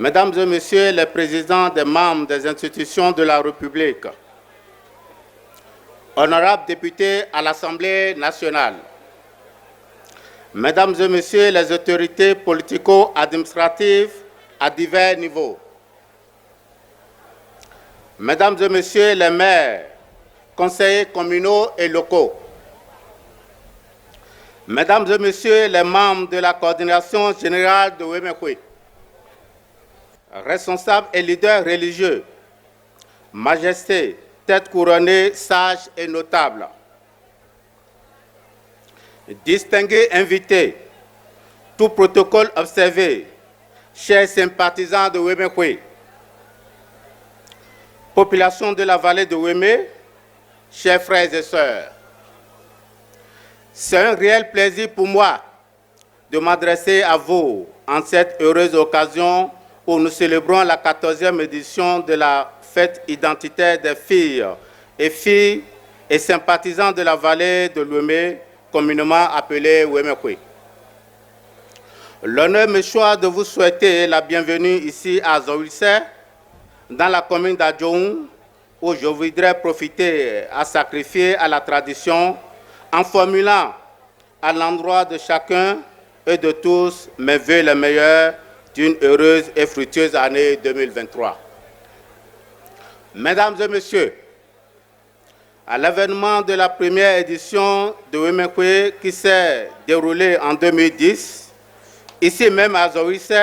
Mesdames et Messieurs les présidents des membres des institutions de la République, honorables députés à l'Assemblée nationale, Mesdames et Messieurs les autorités politico-administratives à divers niveaux, Mesdames et Messieurs les maires, conseillers communaux et locaux, Mesdames et Messieurs les membres de la coordination générale de Wemekwe, responsables et leaders religieux, majestés, têtes couronnées, sages et notables, distingués invités, tout protocole observé, chers sympathisants de Wemekwe, population de la vallée de Weme, chers frères et sœurs, c'est un réel plaisir pour moi de m'adresser à vous en cette heureuse occasion où nous célébrons la 14e édition de la fête identitaire des filles et sympathisants de la vallée de l'Ouémé, communément appelée Wemekwe. L'honneur me choisit de vous souhaiter la bienvenue ici à Zowilse, dans la commune d'Adjoun, où je voudrais profiter à sacrifier à la tradition en formulant à l'endroit de chacun et de tous mes vœux les meilleurs d'une heureuse et fructueuse année 2023. Mesdames et Messieurs, à l'événement de la première édition de Wemekwe qui s'est déroulée en 2010, ici même à Zowilse,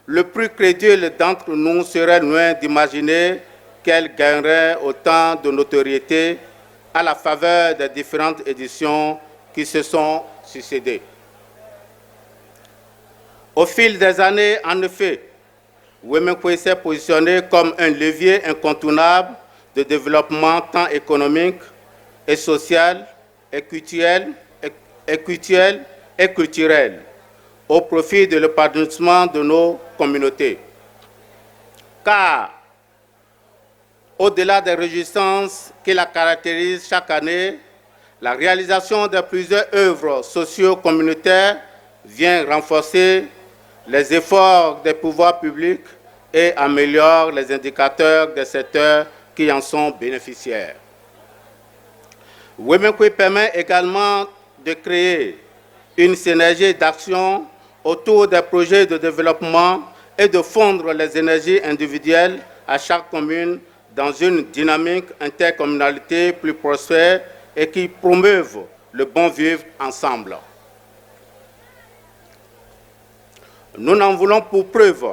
le plus crédule d'entre nous serait loin d'imaginer qu'elle gagnerait autant de notoriété à la faveur des différentes éditions qui se sont succédées. Au fil des années, en effet, Wemekwe s'est positionné comme un levier incontournable de développement tant économique et social, et culturel, au profit de l'épanouissement de nos communautés. Car, au-delà des réjouissances qui la caractérisent chaque année, la réalisation de plusieurs œuvres socio-communautaires vient renforcer les efforts des pouvoirs publics et améliore les indicateurs des secteurs qui en sont bénéficiaires. Wemekwe permet également de créer une synergie d'action autour des projets de développement et de fondre les énergies individuelles à chaque commune dans une dynamique intercommunalité plus prospère et qui promeuvent le bon vivre ensemble. Nous n'en voulons pour preuve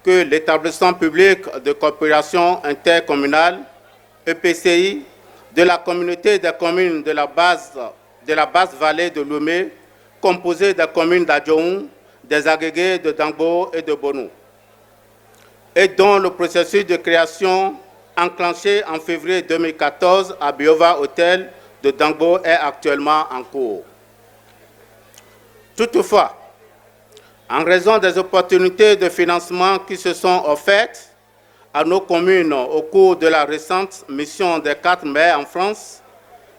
que l'établissement public de coopération intercommunale, EPCI, de la communauté des communes de la basse vallée de Lomé, composée des communes d'Adjoun, des agrégés de Dangbo et de Bonou, et dont le processus de création enclenché en février 2014 à Biova Hotel de Dangbo est actuellement en cours. Toutefois, en raison des opportunités de financement qui se sont offertes à nos communes au cours de la récente mission des 4 maires en France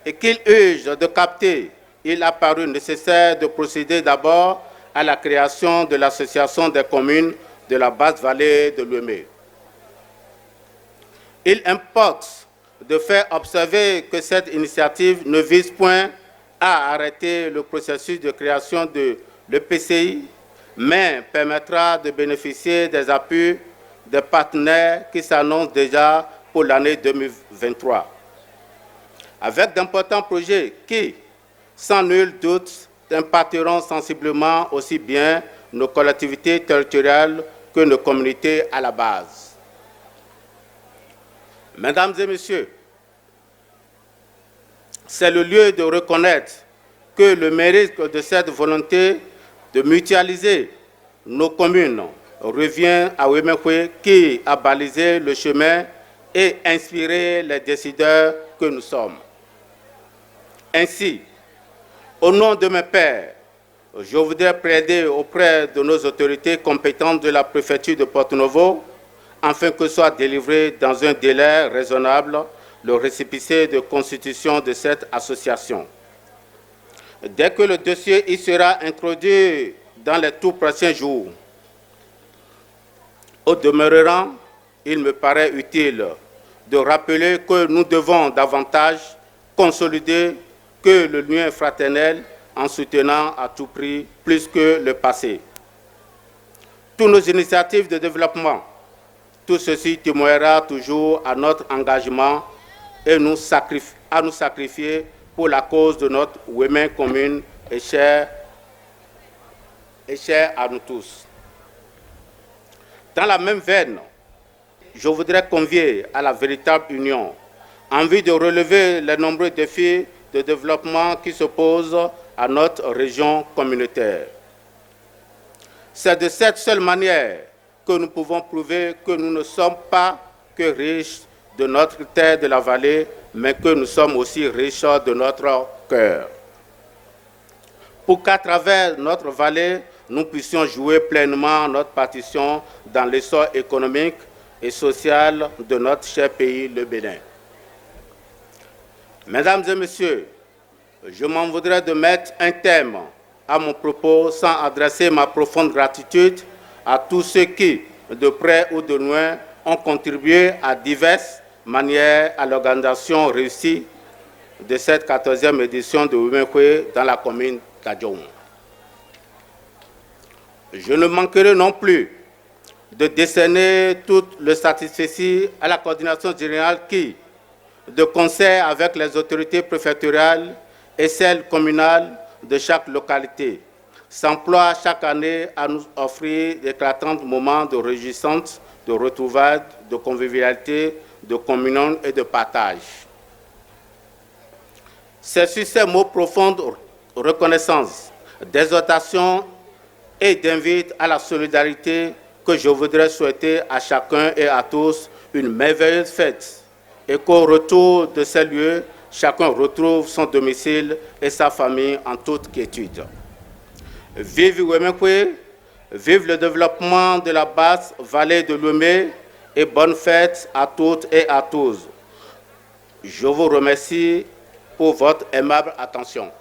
et qu'ils urgent de capter, il a paru nécessaire de procéder d'abord à la création de l'association des communes de la basse vallée de l'Ouémé. Il importe de faire observer que cette initiative ne vise point à arrêter le processus de création de l'EPCI, mais permettra de bénéficier des appuis des partenaires qui s'annoncent déjà pour l'année 2023. Avec d'importants projets qui, sans nul doute, impacteront sensiblement aussi bien nos collectivités territoriales que nos communautés à la base. Mesdames et Messieurs, c'est le lieu de reconnaître que le mérite de cette volonté de mutualiser nos communes revient à Wemekwe qui a balisé le chemin et inspiré les décideurs que nous sommes. Ainsi, au nom de mes pairs, je voudrais plaider auprès de nos autorités compétentes de la préfecture de Porto-Novo afin que soit délivré dans un délai raisonnable le récépissé de constitution de cette association. Dès que le dossier y sera introduit dans les tout prochains jours, Au demeurant, il me paraît utile de rappeler que nous devons davantage consolider que le lien fraternel en soutenant à tout prix plus que le passé. Toutes nos initiatives de développement, tout ceci témoignera toujours à notre engagement et à nous sacrifier pour la cause de notre Women commune et chère à nous tous. Dans la même veine, je voudrais convier à la véritable union en vue de relever les nombreux défis de développement qui se posent à notre région communautaire. C'est de cette seule manière que nous pouvons prouver que nous ne sommes pas que riches de notre terre de la vallée, mais que nous sommes aussi riches de notre cœur. Pour qu'à travers notre vallée, nous puissions jouer pleinement notre partition dans l'essor économique et social de notre cher pays, le Bénin. Mesdames et messieurs, je m'en voudrais de mettre un thème à mon propos sans adresser ma profonde gratitude à tous ceux qui, de près ou de loin, ont contribué à diverses manières à l'organisation réussie de cette 14e édition de Wemekwe dans la commune d'Adjoum. Je ne manquerai non plus de décerner tout le satisfecit à la coordination générale qui, de concert avec les autorités préfectorales et celles communales de chaque localité, s'emploie chaque année à nous offrir d'éclatants moments de réjouissance, de retrouvailles, de convivialité, de communion et de partage. C'est sur ces mots profonds de reconnaissance, d'exhortation et d'invite à la solidarité que je voudrais souhaiter à chacun et à tous une merveilleuse fête et qu'au retour de ces lieux, chacun retrouve son domicile et sa famille en toute quiétude. Vive Wemekwe, vive le développement de la basse vallée de Lomé et bonne fête à toutes et à tous. Je vous remercie pour votre aimable attention.